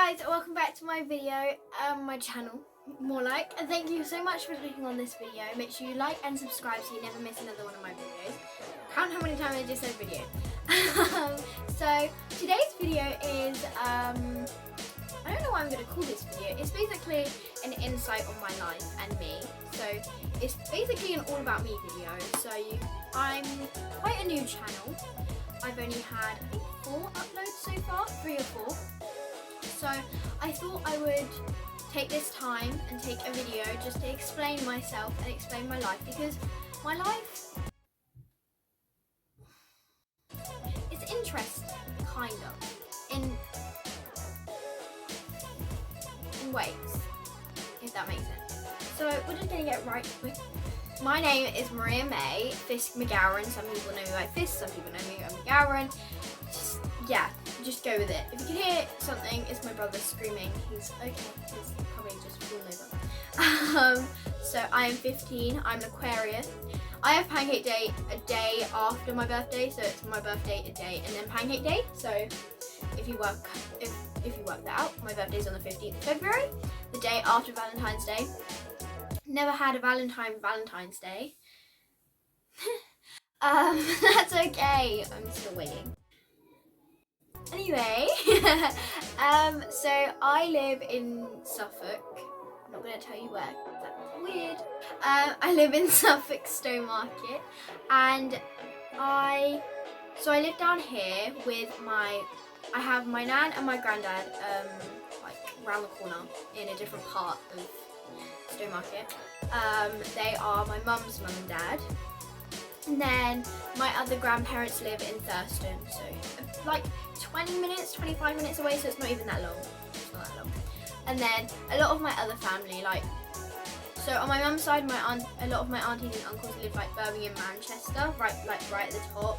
guys, welcome back to my video, my channel, more like, and thank you so much for clicking on this video. Make sure you like and subscribe so you never miss another one of my videos. Count how many times I just said video. So today's video is, I don't know what I'm going to call this video. It's basically an insight on my life and me. So it's basically an all about me video. So I'm quite a new channel. I've only had, I think, 4 uploads so far, 3 or 4. So I thought I would take this time and take a video just to explain myself and explain my life, because my life is interesting, kind of, in ways, if that makes sense. So we're just going to get right with. My name is Maria-May.x. Some people know me by Fisk, some people know me by McGowan. Just go with it. If you can hear something, it's my brother screaming. He's okay, he's probably just fallen over. So I am 15, I'm an Aquarius. I have Pancake Day a day after my birthday, so it's my birthday a day and then Pancake Day. So if you work that out, my birthday's on the 15th of February, the day after Valentine's Day. Never had a Valentine's Day. That's okay. I'm still waiting. Anyway, so I live in Suffolk. I'm not going to tell you where. That's weird. I live in Suffolk, Stowmarket, and I live down here with I have my nan and my granddad, like round the corner in a different part of Stowmarket. They are my mum's mum and dad. And then my other grandparents live in Thurston, so like 20 minutes, 25 minutes away, so it's not even that long. It's not that long. And then a lot of my other family, so on my mum's side, a lot of my aunties and uncles live like Birmingham, Manchester, right at the top.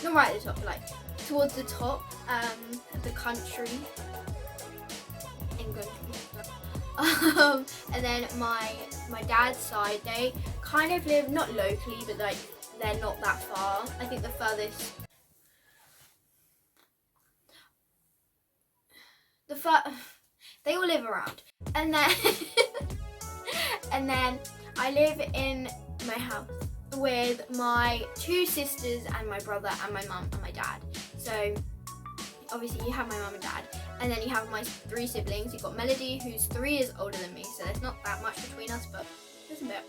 Not right at the top, but like towards the top of the country. England. And then my dad's side, they kind of live not locally, but like they're not that far. I think the furthest, they all live around. And then and then I live in my house with my 2 sisters and my brother and my mum and my dad. So obviously you have my mum and dad, and then you have my 3 siblings. You've got Melody, who's 3 years older than me, so there's not that much between us, but there's a bit.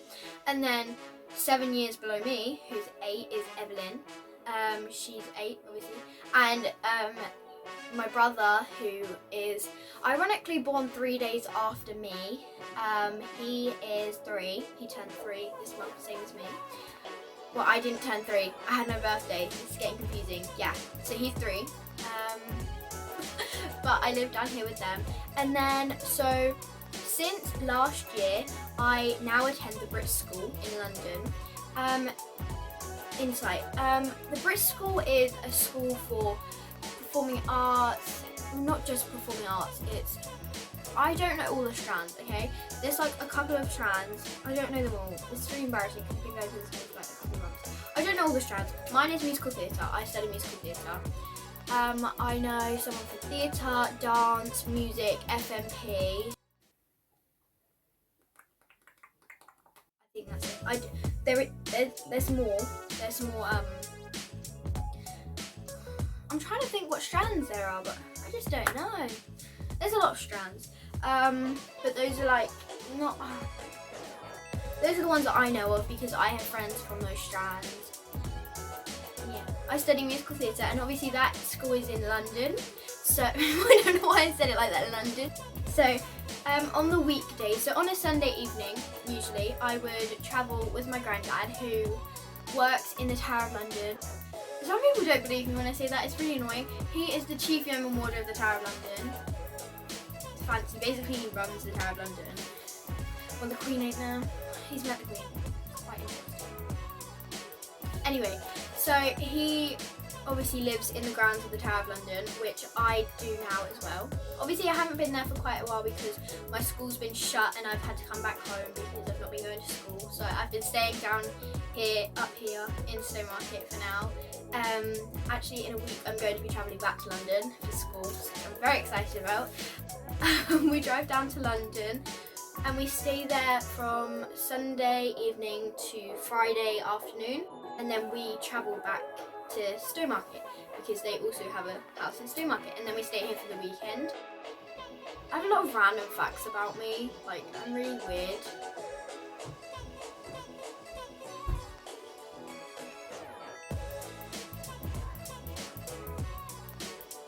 And then 7 years below me, who's 8, is Evelyn. She's 8, obviously. And my brother, who is ironically born 3 days after me, he is 3. He turned 3 this month, same as me. Well, I didn't turn 3. I had no birthday. It's getting confusing. Yeah, so he's 3. But I live down here with them. And then, so since last year, I now attend the Brit School in London. Insight. The Brit School is a school for performing arts, not just performing arts, I don't know all the strands, okay? There's like a couple of strands. I don't know them all. It's really embarrassing because I've been going to this school for like a couple of months. I don't know all the strands. Mine is musical theatre. I study musical theatre. I know someone from theatre, dance, music, FMP. I think that's it. There's more. There's some more. I'm trying to think what strands there are, but I just don't know. There's a lot of strands. But those are like not. Those are the ones that I know of because I have friends from those strands. Yeah, I study musical theatre, and obviously that school is in London. So I don't know why I said it like that, in London. So on the weekdays, so on a Sunday evening, usually I would travel with my granddad, who works in the Tower of London. Some people don't believe me when I say that. It's really annoying. He is the chief yeoman warder of the Tower of London. It's fancy. Basically, he runs the Tower of London. Well, the Queen ain't now. He's met the Queen. It's quite interesting. Anyway, so he obviously lives in the grounds of the Tower of London, which I do now as well. Obviously I haven't been there for quite a while because my school's been shut and I've had to come back home because I've not been going to school. So I've been staying down here, up here in Stowmarket for now. Actually in a week I'm going to be travelling back to London for school, which I'm very excited about. We drive down to London and we stay there from Sunday evening to Friday afternoon, and then we travel back to Stowmarket because they also have a house in Stowmarket, and then we stay here for the weekend. I have a lot of random facts about me, like I'm really weird.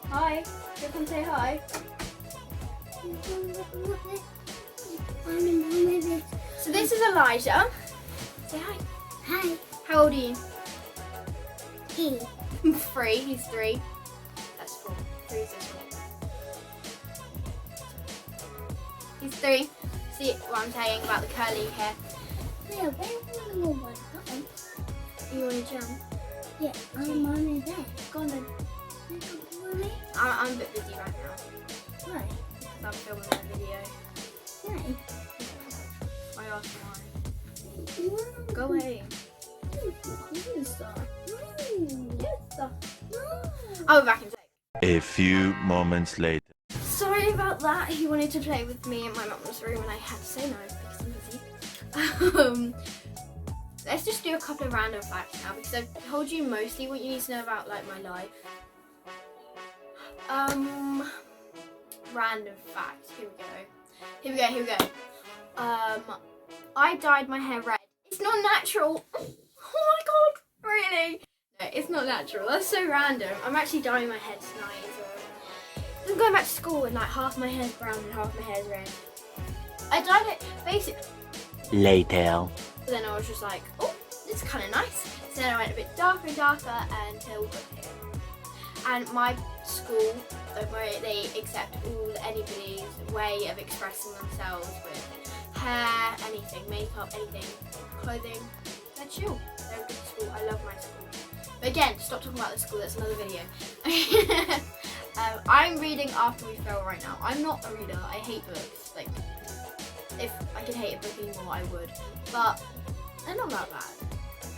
Hi, you come say hi. So this is Elijah. Say hi. Hi. How old are you? 3. 3. He's 3. That's 4. 3 is this one. He's 3. See what I'm saying about the curly hair? Yeah, where's the one? You want to jump? Yeah, I'm on it there. Go on then. I'm a bit busy right now. Why? Because I'm filming a video. Why? I asked why. Go away. I'll be back in a sec. A few moments later. Sorry about that. He wanted to play with me in my mum's room and I had to say no because I'm busy. Let's just do a couple of random facts now because I've told you mostly what you need to know about like my life. Random facts. Here we go. I dyed my hair red. It's not natural. Oh my god, really? No, it's not natural. That's so random. I'm actually dyeing my hair tonight as well. I'm going back to school and like half my hair's brown and half my hair's red. I dyed it basically. Later. But then I was just like, oh, this is kind of nice. So then I went a bit darker and darker until we got here. And my school, where they accept anybody's way of expressing themselves with hair, anything, makeup, anything, clothing. They're chill. They're a good school. I love my school. But again, stop talking about the school. That's another video. I'm reading After We Fell right now. I'm not a reader. I hate books. Like, if I could hate a book anymore, I would. But they're not that bad.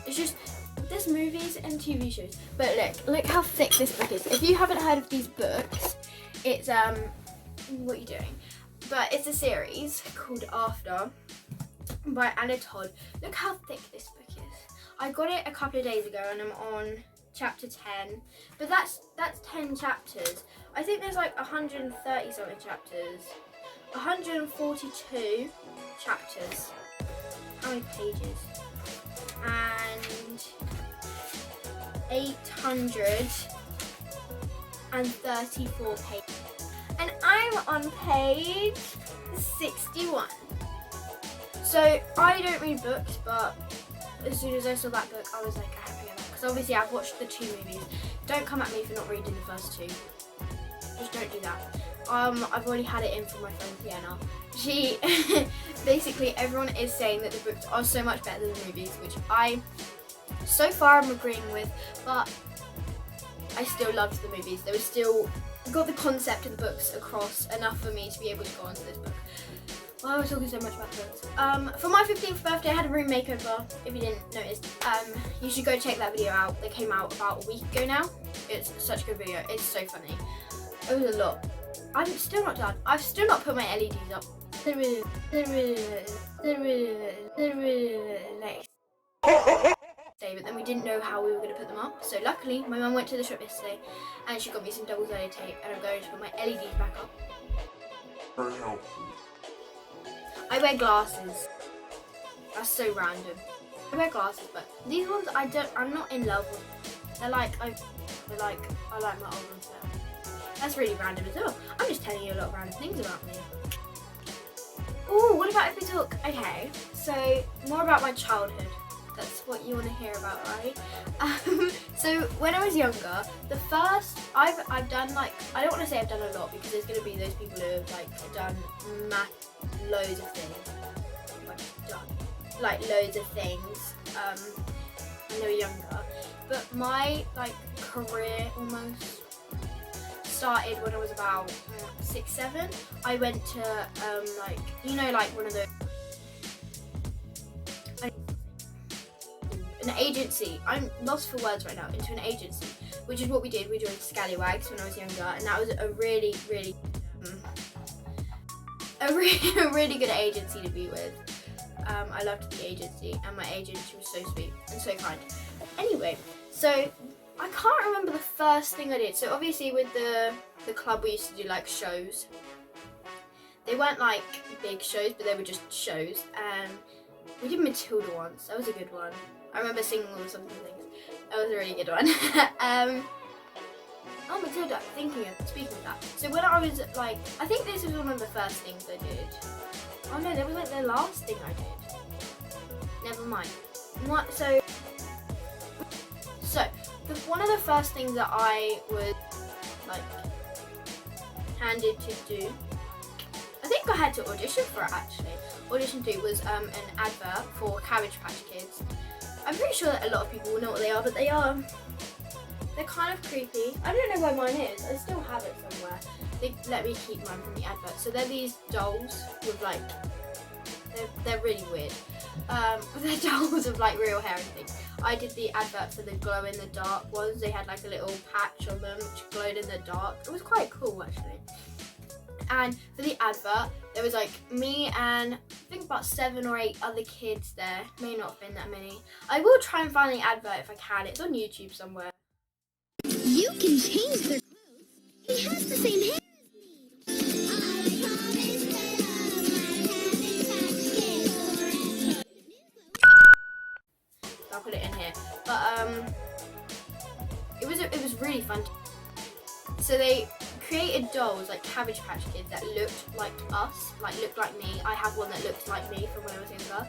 It's just there's movies and TV shows. But look how thick this book is. If you haven't heard of these books, it's what are you doing? But it's a series called After by Anna Todd. Look how thick this book is. I got it a couple of days ago and I'm on chapter 10. But that's 10 chapters. I think there's like 130 something chapters. 142 chapters. How many pages? And 834 pages. And I'm on page 61. So I don't read books, but as soon as I saw that book, I was like, I have to get that. Because obviously I've watched the 2 movies. Don't come at me for not reading the first 2. Just don't do that. I've already had it in from my friend Sienna. She, basically everyone is saying that the books are so much better than the movies, which so far I'm agreeing with, but I still loved the movies. They were still, got the concept of the books across enough for me to be able to go on to this book. Well, I was talking so much about the books. For my 15th birthday, I had a room makeover. If you didn't notice, you should go check that video out. They came out about a week ago now. It's such a good video. It's so funny. It was a lot. I'm still not done. I've still not put my LEDs up. But then we didn't know how we were going to put them up. So luckily, my mum went to the shop yesterday and she got me some double-sided tape, and I'm going to put my LEDs back up. Very helpful. I wear glasses. That's so random. I wear glasses, but these ones I'm not in love with. I like my old ones better. That's really random as well. I'm just telling you a lot of random things about me. Ooh, what about if we talk? Okay, so more about my childhood. That's what you want to hear about, right? So when I was younger, the first I've done, like, I don't want to say I've done a lot because there's going to be those people who have like done loads of things. Like loads of things. when they were younger. But my like career almost started when I was about 6, 7. I went to like, you know, like one of the an agency. I'm lost for words right now. Into an agency, which is what we did. We joined Scallywags when I was younger, and that was a really good agency to be with. I loved the agency, and my agent, she was so sweet and so kind. Anyway, so I can't remember the first thing I did. So obviously with the club we used to do like shows. They weren't like big shows, but they were just shows. We did Matilda once. That was a good one. I remember singing all some things. That was a really good one. Oh, Matilda, speaking of that. So when I was like, I think this was one of the first things I did. Oh no, that was like the last thing I did. Never mind. One of the first things that I was like handed to do, I think I had to audition for it actually. Audition to was an advert for Cabbage Patch Kids. I'm pretty sure that a lot of people will know what they are, but they're kind of creepy. I don't know where mine is. I still have it somewhere. They let me keep mine from the advert. So they're these dolls with like, they're really weird. They're dolls with like real hair and things. I did the advert for the glow in the dark ones. They had like a little patch on them which glowed in the dark. It was quite cool actually. And for the advert, there was like me and I think about 7 or 8 other kids there. May not have been that many. I will try and find the advert if I can. It's on YouTube somewhere. You can change their clothes. He has the same hair I'll put it in here. But it was really fun. So they created dolls like Cabbage Patch Kids that looked like us, like looked like me. I have one that looked like me from when I was younger.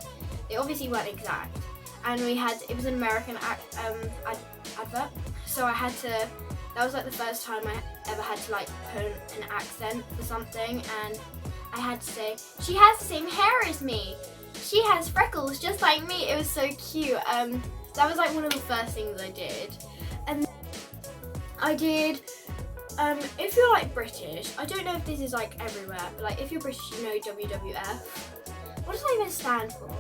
They obviously weren't exact, and it was an American advert. So I had to. That was like the first time I ever had to like put an accent for something, and I had to say, "She has the same hair as me. She has freckles just like me." It was so cute. That was like one of the first things I did, and I did. If you're like British, I don't know if this is like everywhere, but like if you're British, you know WWF. What does that even stand for?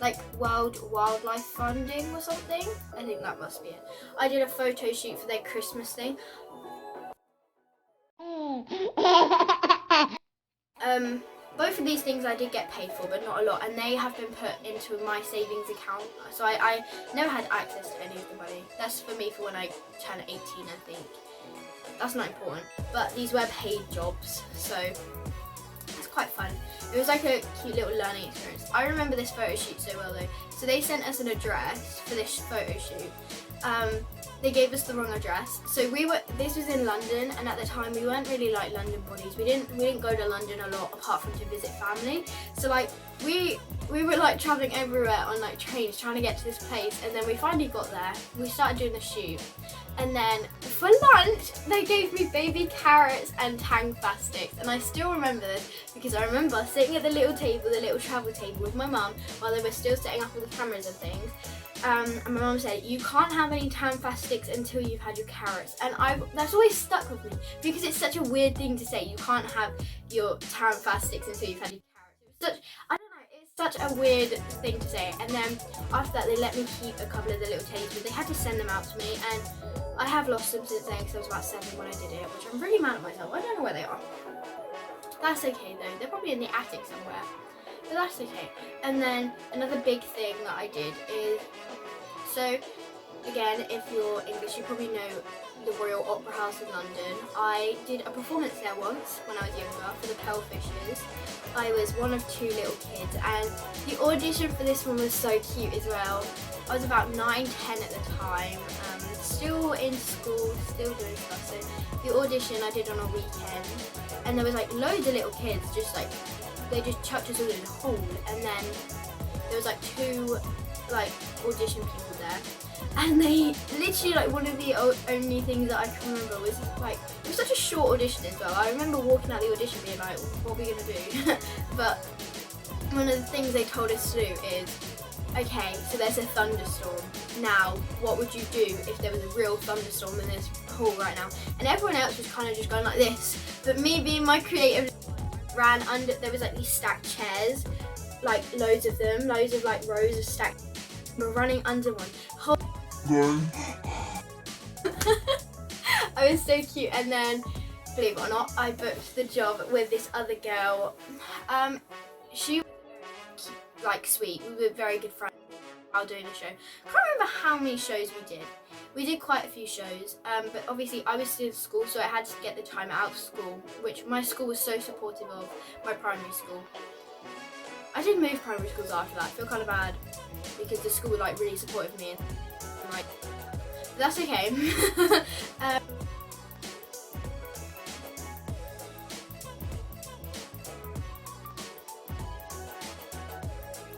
Like World Wildlife Funding or something? I think that must be it. I did a photo shoot for their Christmas thing. Both of these things I did get paid for, but not a lot, and they have been put into my savings account. So I never had access to any of the money. That's for me for when I turn 18, I think. That's not important, but these were paid jobs, so it's quite fun. It was like a cute little learning experience. I remember this photo shoot so well though. So they sent us an address for this photo shoot. They gave us the wrong address. So this was in London, and at the time we weren't really like London bodies. We didn't go to London a lot apart from to visit family. So like we were like traveling everywhere on like trains trying to get to this place, and then we finally got there. We started doing the shoot. And then for lunch, they gave me baby carrots and Tang Fastics. And I still remember this because I remember sitting at the little table, the little travel table with my mum while they were still setting up all the cameras and things. And my mum said, "You can't have any Tang Fastics until you've had your carrots." And that's always stuck with me because it's such a weird thing to say. You can't have your Tang Fastics until you've had your carrots. It's such a weird thing to say. And then after that, they let me keep a couple of the little teddies, but they had to send them out to me, and I have lost them since then because I was about 7 when I did it, which I'm really mad at myself. I don't know where they are. That's okay though. They're probably in the attic somewhere, but that's okay. And then another big thing that I did is, so again, if you're English, you probably know the Royal Opera House in London. I did a performance there once when I was younger for the Pellfishers. I was one of 2 little kids, and the audition for this one was so cute as well. I was about 9, 10 at the time, still in school, still doing stuff. So the audition I did on a weekend, and there was like loads of little kids, just like, they just chucked us all in a hall, and then there was like 2 like audition people there. And they literally, like, one of the only things that I can remember was like, it was such a short audition as well. I remember walking out the audition being like, what are we gonna do? But one of the things they told us to do is okay, so there's a thunderstorm. Now, what would you do if there was a real thunderstorm in this hall right now? And everyone else was kind of just going like this. But me being my creative, ran under, there was like these stacked chairs, like loads of them, loads of like rows of stacked, we're running under one. I was so cute, and then, believe it or not, I booked the job with this other girl. She was like sweet, we were very good friends while doing the show. I can't remember how many shows we did. We did quite a few shows, but obviously I was still in school, so I had to get the time out of school, which my school was so supportive of, my primary school. I did move primary schools after that. I feel kind of bad because the school was like really supportive of me, and like, but that's okay.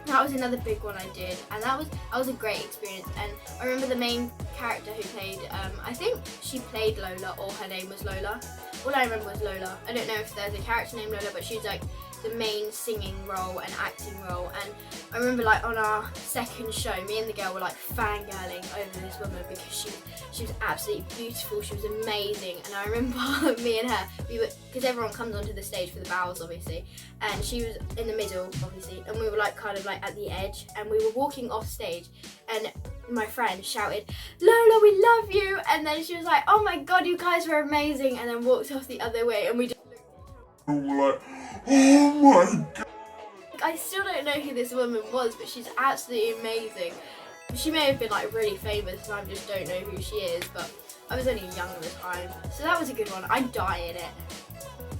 That was another big one I did, and that was a great experience. And I remember the main character who played, I think she played Lola, or her name was Lola. All I remember was Lola. I don't know if there's a character named Lola, but she's like the main singing role and acting role. And I remember like on our second show, me and the girl were like fangirling over this woman because she was absolutely beautiful. She was amazing. And I remember me and her, we were, because everyone comes onto the stage for the bows obviously, and she was in the middle obviously, and we were like kind of like at the edge, and we were walking off stage, and my friend shouted, "Lola, we love you!" And then she was like, "Oh my god, you guys were amazing," and then walked off the other way, and we just looked at each other and were like, "Oh my god." I still don't know who this woman was, but she's absolutely amazing. She may have been like really famous, and I just don't know who she is, but I was only young at the time, so that was a good one. I died in it.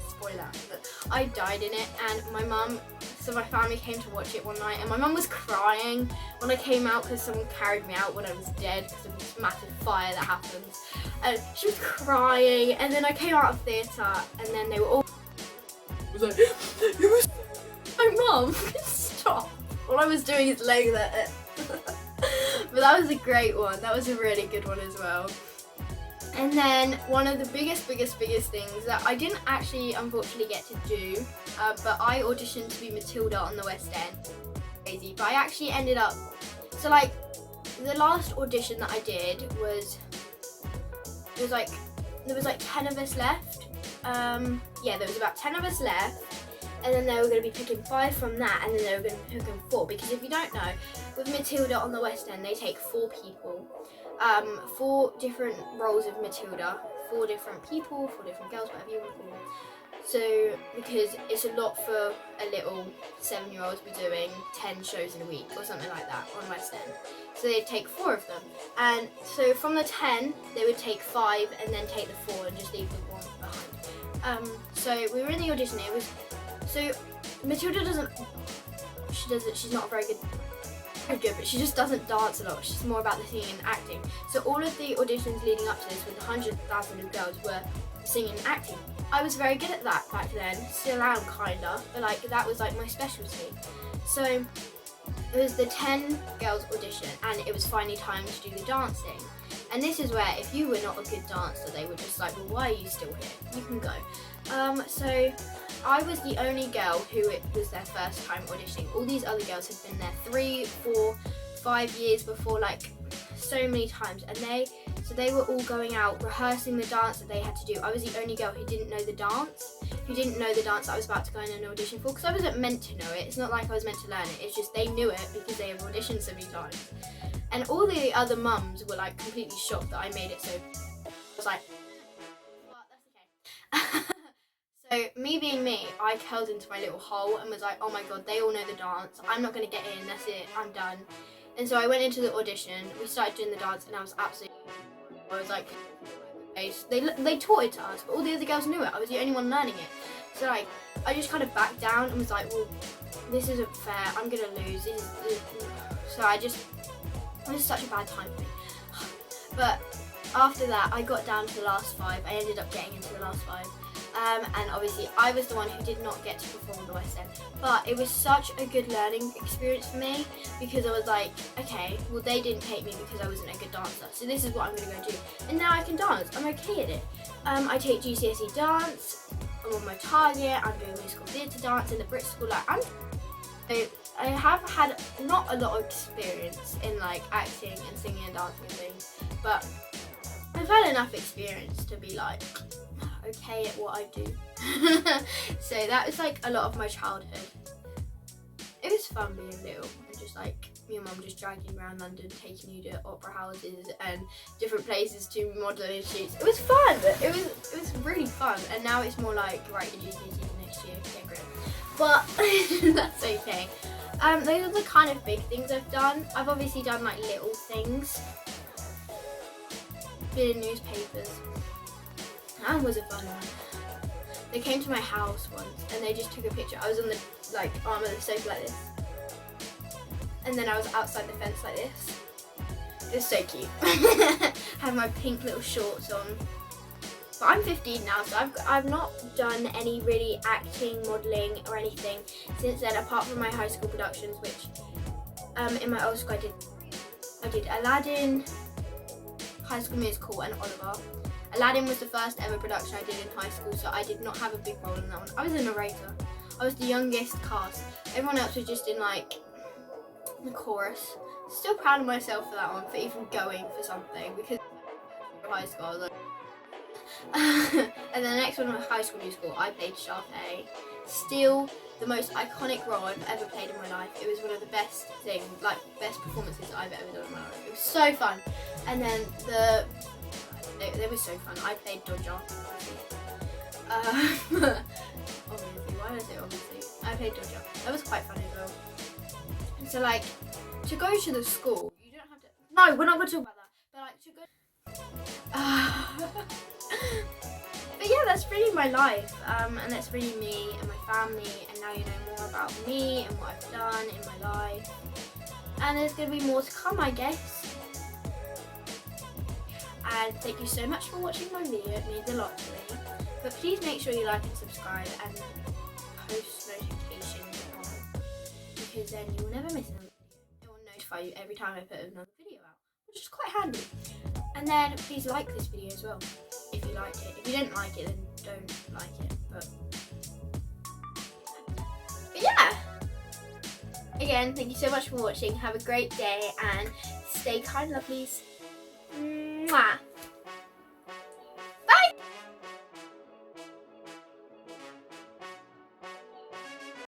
Spoiler, but I died in it, and my family came to watch it one night, and my mum was crying when I came out because someone carried me out when I was dead because of this massive fire that happens. And she was crying, and then I came out of theatre, and then they were all was like, "You was my mum, stop." All I was doing is laying there. But that was a great one. That was a really good one as well. And then one of the biggest things that I didn't actually unfortunately get to do, but I auditioned to be Matilda on the West End. Crazy, but I actually ended up, so like the last audition that I did was, there was like 10 of us left. Yeah, there was about 10 of us left, and then they were going to be picking 5 from that, and then they were going to be picking 4, because if you don't know, with Matilda on the West End, they take 4 people. 4 different roles of Matilda, 4 different people, 4 different girls, whatever you want to call them. So, because it's a lot for a little 7-year-old to be doing 10 shows in a week or something like that on West End. So they'd take 4 of them. And so from the 10, they would take 5 and then take the 4 and just leave the 1 behind. So we were in the audition. It was, so Matilda she's not very good, but she just doesn't dance a lot. She's more about the singing and acting. So all of the auditions leading up to this with 100,000 of girls were singing and acting. I was very good at that back then, still am kinda, but like that was like my specialty. So it was the 10 girls audition, and it was finally time to do the dancing. And this is where if you were not a good dancer, they were just like, "Well, why are you still here? You can go." So I was the only girl who it was their first time auditioning. All these other girls had been there 3, 4, 5 years before, like so many times, and they were all going out rehearsing the dance that they had to do. I was the only girl who didn't know the dance, that I was about to go in an audition for, because I wasn't meant to know it. It's not like I was meant to learn it, it's just they knew it because they have auditioned so many times. And all the other mums were like completely shocked that I made it, so I was like, well, that's okay. So me being me, I curled into my little hole and was like, oh my god, they all know the dance, I'm not going to get in, that's it, I'm done. And so I went into the audition, we started doing the dance, and I was like, they taught it to us, but all the other girls knew it. I was the only one learning it. So like, I just kind of backed down and was like, well, this isn't fair, I'm gonna lose. So it was such a bad time for me. But after that, I got down to the last 5. I ended up getting into the last 5. And obviously I was the one who did not get to perform on the West End, but it was such a good learning experience for me, because I was like, okay, well they didn't take me because I wasn't a good dancer, so this is what I'm going to go do, and now I can dance, I'm okay at it. I take GCSE dance, I'm on my target, I'm doing musical theatre dance in the Brit School, like I have had not a lot of experience in like acting and singing and dancing and things, but I've had enough experience to be like okay at what I do. So that was like a lot of my childhood. It was fun being little and just like your mum just dragging you around London, taking you to opera houses and different places to modelling shoots. It was fun. It was really fun. And now it's more like, right, you just need to next year, get great. But that's okay. Those are the kind of big things I've done. I've obviously done like little things. Been in newspapers. That was a fun one. They came to my house once and they just took a picture. I was on the like arm of the sofa like this. And then I was outside the fence like this. It was so cute. Had my pink little shorts on. But I'm 15 now, so I've not done any really acting, modelling or anything since then, apart from my high school productions, which in my old school I did Aladdin, High School Musical and Oliver. Aladdin was the first ever production I did in high school, so I did not have a big role in that one. I was a narrator. I was the youngest cast. Everyone else was just in like the chorus. Still proud of myself for that one, for even going for something, because high school I was like and then the next one was High School Musical. I played Sharpay. Still the most iconic role I've ever played in my life. It was one of the best things, like best performances I've ever done in my life. It was so fun. And then they were so fun. I played Dodger. Obviously, why did I say obviously? I played Dodger. That was quite fun as well. And so like, to go to the school, you don't have to, no, we're not going to talk about that, but like to go, but yeah, that's really my life, and that's really me and my family, and now you know more about me and what I've done in my life, and there's going to be more to come, I guess. And thank you so much for watching my video, it means a lot to me. But please make sure you like and subscribe and post notifications on, because then you will never miss another video. It will notify you every time I put another video out, which is quite handy. And then please like this video as well, if you liked it. If you didn't like it, then don't like it. But yeah, again, thank you so much for watching. Have a great day and stay kind, lovelies. Mwah.